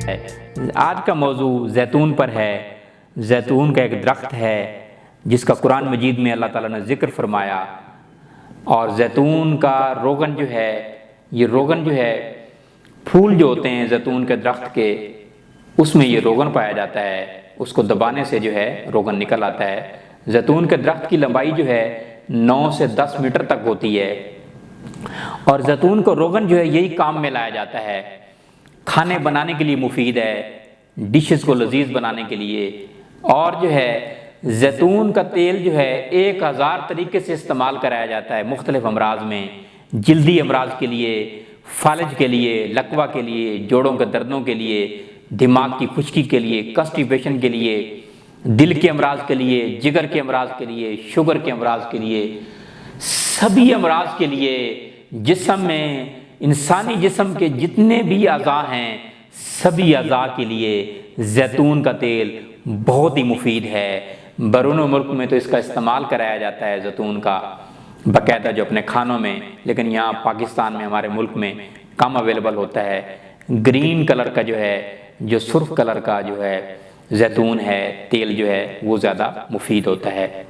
آج کا موضوع زیتون پر ہے۔ زیتون کا ایک درخت ہے جس کا قرآن مجید میں اللہ تعالیٰ نے ذکر فرمایا، اور زیتون کا روغن جو ہے، یہ روغن جو ہے، پھول جو ہوتے ہیں زیتون کے درخت کے، اس میں یہ روغن پایا جاتا ہے، اس کو دبانے سے جو ہے روغن نکل آتا ہے۔ زیتون کے درخت کی لمبائی جو ہے 9 سے 10 میٹر تک ہوتی ہے، اور زیتون کو روغن جو ہے یہی کام میں لایا جاتا ہے، کھانے بنانے کے لیے مفید ہے، ڈشز کو لذیذ بنانے کے لیے، اور جو ہے زیتون کا تیل جو ہے 1000 طریقے سے استعمال کرایا جاتا ہے مختلف امراض میں، جلدی امراض کے لیے، فالج کے لیے، لکوہ کے لیے، جوڑوں کے دردوں کے لیے، دماغ کی خشکی کے لیے، کانسٹیپیشن کے لیے، دل کے امراض کے لیے، جگر کے امراض کے لیے، شوگر کے امراض کے لیے، سبھی امراض کے لیے، جسم میں انسانی جسم کے جتنے بھی اعضاء ہیں سبھی اعضاء کے لیے زیتون کا تیل بہت ہی مفید ہے۔ بیرون ملک میں تو اس کا استعمال کرایا جاتا ہے زیتون کا باقاعدہ جو اپنے کھانوں میں، لیکن یہاں پاکستان میں ہمارے ملک میں کم اویلیبل ہوتا ہے۔ گرین کلر کا جو ہے، جو سرخ کلر کا جو ہے زیتون ہے، تیل جو ہے وہ زیادہ مفید ہوتا ہے۔